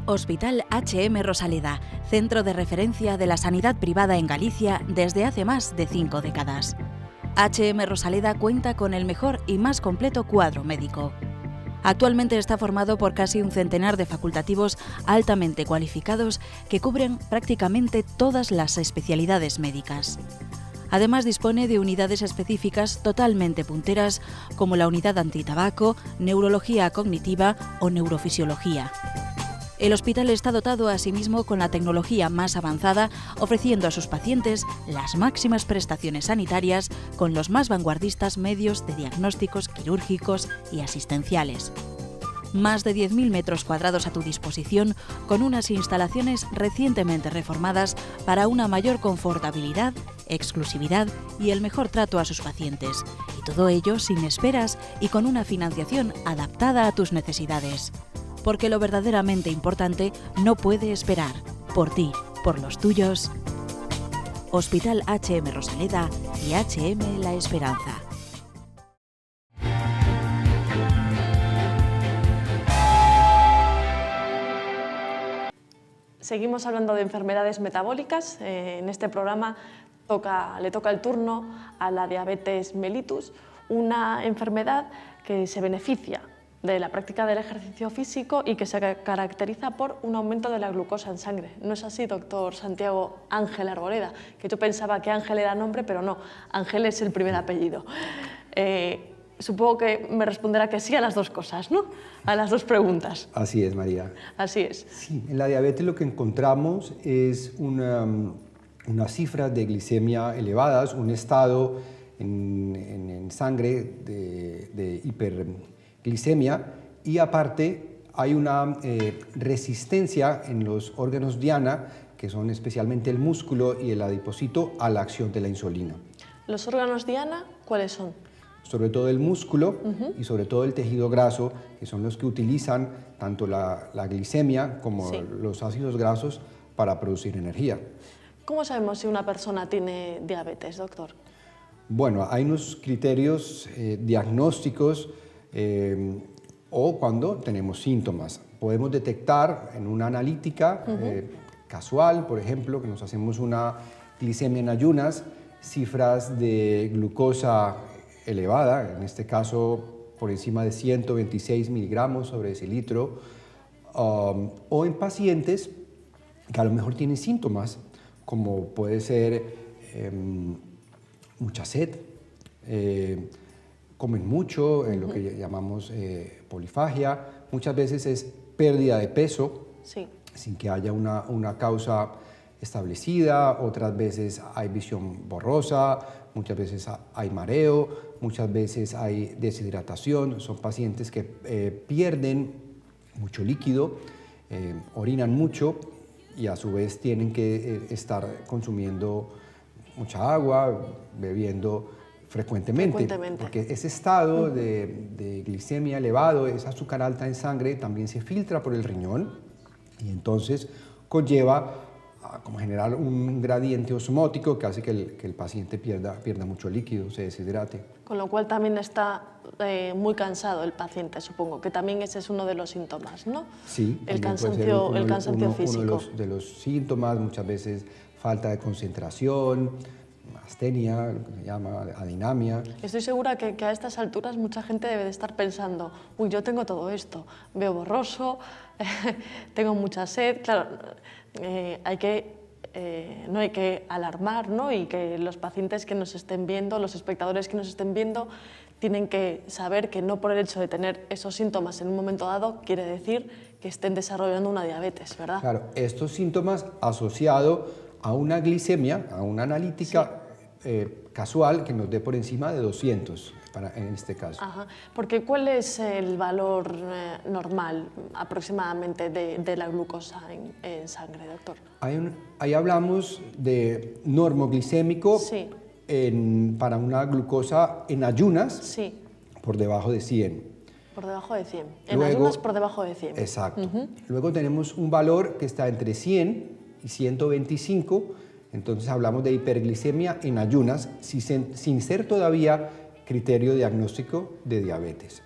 Hospital HM Rosaleda, centro de referencia de la sanidad privada en Galicia desde hace más de 5 décadas. HM Rosaleda cuenta con el mejor y más completo cuadro médico. Actualmente está formado por casi un centenar de facultativos altamente cualificados que cubren prácticamente todas las especialidades médicas. Además dispone de unidades específicas totalmente punteras como la unidad antitabaco, neurología cognitiva o neurofisiología. El hospital está dotado asimismo con la tecnología más avanzada, ofreciendo a sus pacientes las máximas prestaciones sanitarias con los más vanguardistas medios de diagnósticos quirúrgicos y asistenciales. Más de 10.000 metros cuadrados a tu disposición, con unas instalaciones recientemente reformadas para una mayor confortabilidad, exclusividad y el mejor trato a sus pacientes. Y todo ello sin esperas y con una financiación adaptada a tus necesidades. Porque lo verdaderamente importante no puede esperar. Por ti, por los tuyos. Hospital HM Rosaleda y HM La Esperanza. Seguimos hablando de enfermedades metabólicas. En este programa le toca el turno a la diabetes mellitus, una enfermedad que se beneficia de la práctica del ejercicio físico y que se caracteriza por un aumento de la glucosa en sangre. ¿No es así, doctor Santiago Ángel Arboleda? Que yo pensaba que Ángel era nombre, pero no, Ángel es el primer apellido. Supongo que me responderá que sí a las dos cosas, ¿no? A las dos preguntas. Así es, María. Así es. Sí, en la diabetes lo que encontramos es unas cifras de glicemia elevadas, un estado en sangre de hiperglicemia, y aparte hay una resistencia en los órganos diana, que son especialmente el músculo y el adipocito, a la acción de la insulina. ¿Los órganos diana cuáles son? Sobre todo el músculo y sobre todo el tejido graso, que son los que utilizan tanto la glicemia como los ácidos grasos para producir energía. ¿Cómo sabemos si una persona tiene diabetes, doctor? Bueno, hay unos criterios diagnósticos o cuando tenemos síntomas. Podemos detectar en una analítica casual, por ejemplo, que nos hacemos una glicemia en ayunas, cifras de glucosa elevada, en este caso por encima de 126 miligramos sobre decilitro, o en pacientes que a lo mejor tienen síntomas, como puede ser mucha sed, comen mucho, lo que llamamos polifagia, muchas veces es pérdida de peso, sin que haya una causa establecida, otras veces hay visión borrosa, muchas veces hay mareo, muchas veces hay deshidratación. Son pacientes que pierden mucho líquido, orinan mucho y a su vez tienen que estar consumiendo mucha agua, bebiendo frecuentemente. Porque ese estado de glicemia elevado, esa azúcar alta en sangre, también se filtra por el riñón y entonces conlleva como generar un gradiente osmótico que hace que el paciente pierda mucho líquido, se deshidrate. Con lo cual también está muy cansado el paciente, supongo, que también ese es uno de los síntomas, ¿no? Sí, el cansancio físico. Uno de los síntomas, muchas veces falta de concentración, astenia, lo que se llama adinamia. Estoy segura que a estas alturas mucha gente debe de estar pensando, uy, yo tengo todo esto, veo borroso, tengo mucha sed. Claro, no hay que alarmar, ¿no? Y que los pacientes que nos estén viendo, los espectadores que nos estén viendo, tienen que saber que no por el hecho de tener esos síntomas en un momento dado quiere decir que estén desarrollando una diabetes, ¿verdad? Claro, estos síntomas asociados a una glicemia, a una analítica casual que nos dé por encima de 200 en este caso. Ajá. Porque ¿cuál es el valor normal aproximadamente de la glucosa en sangre, doctor? Ahí hablamos de normoglicémico para una glucosa en ayunas por debajo de 100. Por debajo de 100. En ayunas por debajo de 100. Exacto. Luego tenemos un valor que está entre 100 y 125, entonces hablamos de hiperglicemia en ayunas sin ser todavía criterio diagnóstico de diabetes.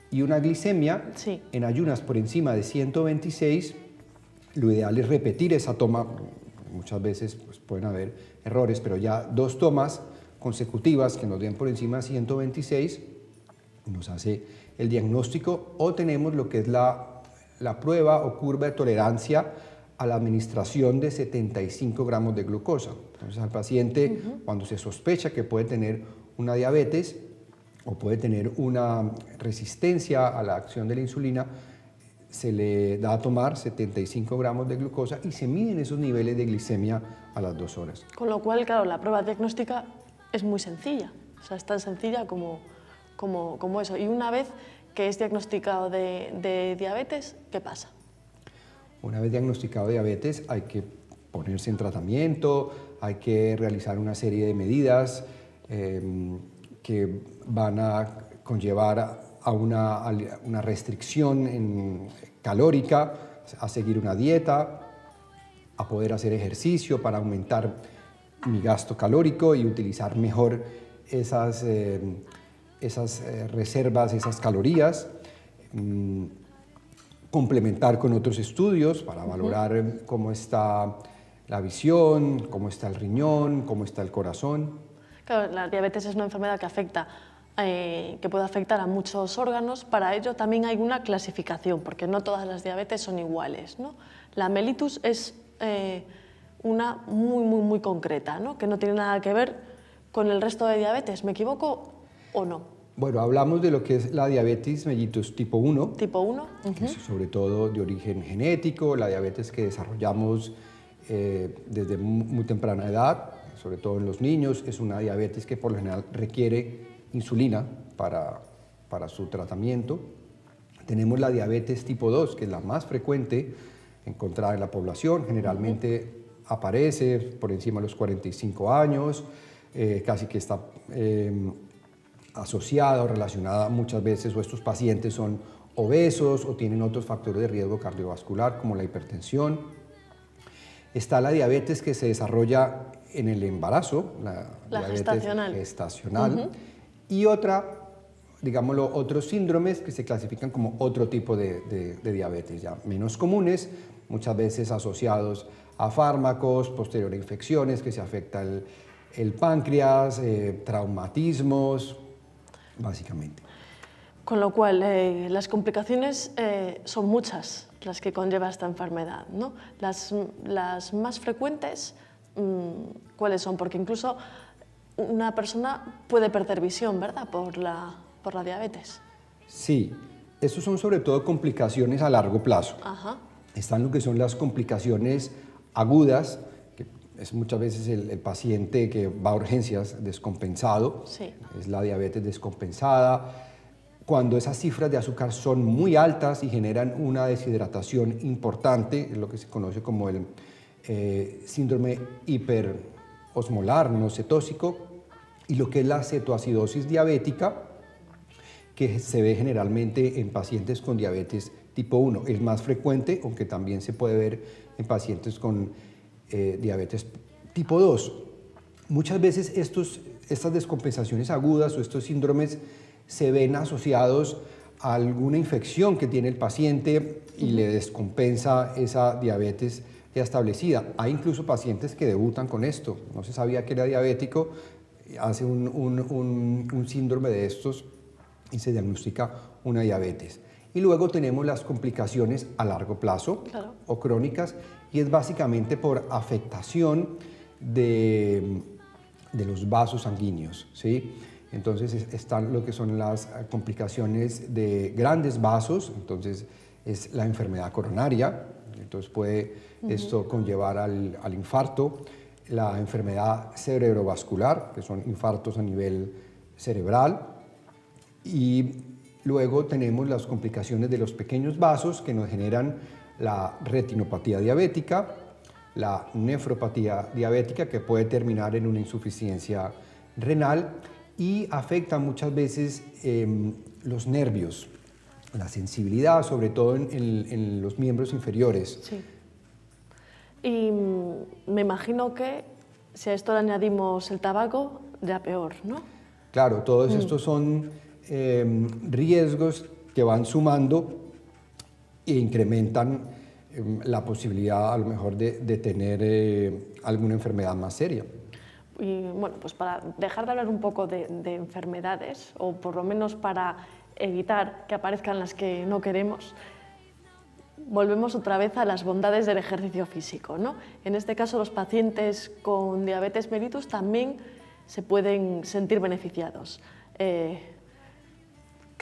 Y una glicemia en ayunas por encima de 126 Lo ideal es repetir esa toma, muchas veces pues, pueden haber errores, pero ya 2 tomas consecutivas que nos den por encima de 126 nos hace el diagnóstico, o tenemos lo que es la prueba o curva de tolerancia a la administración de 75 gramos de glucosa. Entonces al paciente, cuando se sospecha que puede tener una diabetes o puede tener una resistencia a la acción de la insulina, se le da a tomar 75 gramos de glucosa y se miden esos niveles de glicemia a las 2 horas. Con lo cual, claro, la prueba diagnóstica es muy sencilla, o sea, es tan sencilla como eso. Y una vez que es diagnosticado de diabetes, ¿qué pasa? Una vez diagnosticado diabetes hay que ponerse en tratamiento, hay que realizar una serie de medidas que van a conllevar a una restricción calórica, a seguir una dieta, a poder hacer ejercicio para aumentar mi gasto calórico y utilizar mejor esas reservas, esas calorías, complementar con otros estudios para valorar cómo está la visión, cómo está el riñón, cómo está el corazón. Claro, la diabetes es una enfermedad que puede afectar a muchos órganos. Para ello también hay una clasificación, porque no todas las diabetes son iguales, ¿no? La mellitus es una muy concreta, ¿no? Que no tiene nada que ver con el resto de diabetes. ¿Me equivoco o no? Bueno, hablamos de lo que es la diabetes mellitus tipo 1. Tipo 1. Que es sobre todo de origen genético, la diabetes que desarrollamos desde muy temprana edad, sobre todo en los niños. Es una diabetes que por lo general requiere insulina para su tratamiento. Tenemos la diabetes tipo 2, que es la más frecuente encontrada en la población. Generalmente aparece por encima de los 45 años, casi que está asociada o relacionada muchas veces, o estos pacientes son obesos o tienen otros factores de riesgo cardiovascular como la hipertensión. Está la diabetes que se desarrolla en el embarazo, la diabetes gestacional. Y otros síndromes que se clasifican como otro tipo de diabetes, ya menos comunes, muchas veces asociados a fármacos, posterior a infecciones que se afecta el páncreas, traumatismos, básicamente. Con lo cual, las complicaciones son muchas las que conlleva esta enfermedad, ¿no? Las más frecuentes, ¿cuáles son? Porque incluso una persona puede perder visión, ¿verdad?, por la diabetes. Sí, estos son sobre todo complicaciones a largo plazo. Ajá. Están lo que son las complicaciones agudas, que es muchas veces el paciente que va a urgencias descompensado, sí. Es la diabetes descompensada, cuando esas cifras de azúcar son muy altas y generan una deshidratación importante, es lo que se conoce como el síndrome hiperosmolar no cetósico, y lo que es la cetoacidosis diabética, que se ve generalmente en pacientes con diabetes tipo 1. Es más frecuente, aunque también se puede ver en pacientes con diabetes tipo 2. Muchas veces estas descompensaciones agudas o estos síndromes se ven asociados a alguna infección que tiene el paciente y le descompensa esa diabetes ya establecida. Hay incluso pacientes que debutan con esto. No se sabía que era diabético, hace un síndrome de estos y se diagnostica una diabetes. Y luego tenemos las complicaciones a largo plazo, claro, o crónicas, y es básicamente por afectación de los vasos sanguíneos, ¿sí? Entonces están lo que son las complicaciones de grandes vasos, entonces es la enfermedad coronaria, entonces puede esto conllevar al infarto, la enfermedad cerebrovascular, que son infartos a nivel cerebral, y luego tenemos las complicaciones de los pequeños vasos que nos generan la retinopatía diabética, la nefropatía diabética, que puede terminar en una insuficiencia renal, y afecta muchas veces los nervios, la sensibilidad, sobre todo en los miembros inferiores. Sí. Y me imagino que si a esto le añadimos el tabaco, ya peor, ¿no? Claro, todos estos son riesgos que van sumando e incrementan la posibilidad a lo mejor de tener alguna enfermedad más seria. Y bueno, pues para dejar de hablar un poco de enfermedades, o por lo menos para evitar que aparezcan las que no queremos, volvemos otra vez a las bondades del ejercicio físico, ¿no? En este caso, los pacientes con diabetes mellitus también se pueden sentir beneficiados. ¿Qué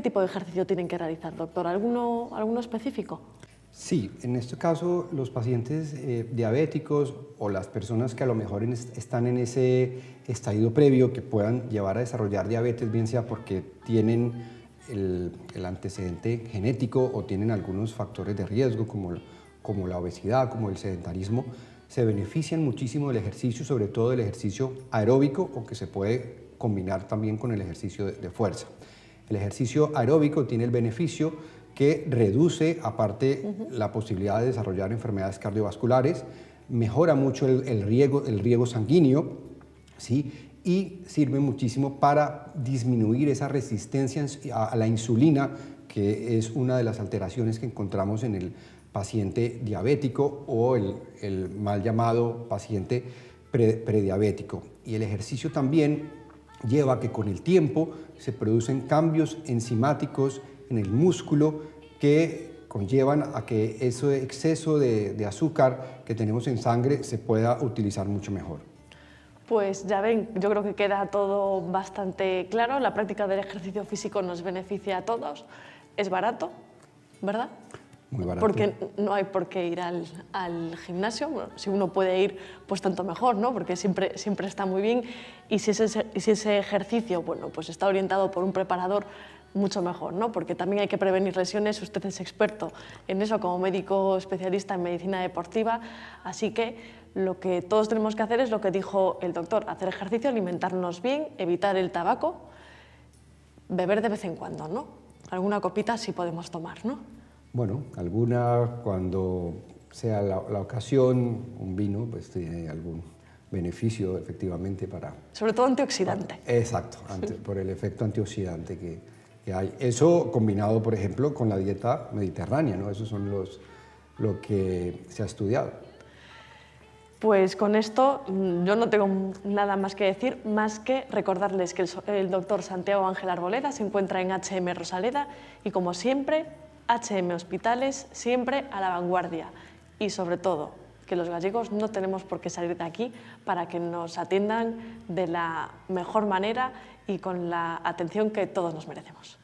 tipo de ejercicio tienen que realizar, doctor? ¿Alguno específico? Sí, en este caso los pacientes diabéticos o las personas que a lo mejor están en ese estadio previo que puedan llevar a desarrollar diabetes, bien sea porque tienen el antecedente genético o tienen algunos factores de riesgo como la obesidad, como el sedentarismo, se benefician muchísimo del ejercicio, sobre todo del ejercicio aeróbico, o que se puede combinar también con el ejercicio de fuerza. El ejercicio aeróbico tiene el beneficio que reduce, aparte, la posibilidad de desarrollar enfermedades cardiovasculares, mejora mucho el riego sanguíneo, ¿sí? Y sirve muchísimo para disminuir esa resistencia a la insulina, que es una de las alteraciones que encontramos en el paciente diabético o el mal llamado paciente prediabético. Y el ejercicio también lleva a que con el tiempo se producen cambios enzimáticos en el músculo que conllevan a que ese exceso de azúcar que tenemos en sangre se pueda utilizar mucho mejor. Pues ya ven, yo creo que queda todo bastante claro. La práctica del ejercicio físico nos beneficia a todos. Es barato, ¿verdad? Muy barato. Porque no hay por qué ir al gimnasio. Bueno, si uno puede ir, pues tanto mejor, ¿no? Porque siempre está muy bien. Y si ese ejercicio, bueno, pues está orientado por un preparador, mucho mejor, ¿no? Porque también hay que prevenir lesiones. Usted es experto en eso como médico especialista en medicina deportiva, así que lo que todos tenemos que hacer es lo que dijo el doctor: hacer ejercicio, alimentarnos bien, evitar el tabaco, beber de vez en cuando, ¿no? Alguna copita sí podemos tomar, ¿no? Bueno, alguna, cuando sea la ocasión, un vino, pues tiene algún beneficio efectivamente para... Sobre todo antioxidante. Exacto, por el efecto antioxidante que hay. Eso combinado, por ejemplo, con la dieta mediterránea, ¿no? Esos son lo que se ha estudiado. Pues con esto yo no tengo nada más que decir, más que recordarles que el doctor Santiago Ángel Arboleda se encuentra en HM Rosaleda y, como siempre, HM Hospitales siempre a la vanguardia. Y sobre todo, que los gallegos no tenemos por qué salir de aquí para que nos atiendan de la mejor manera y con la atención que todos nos merecemos.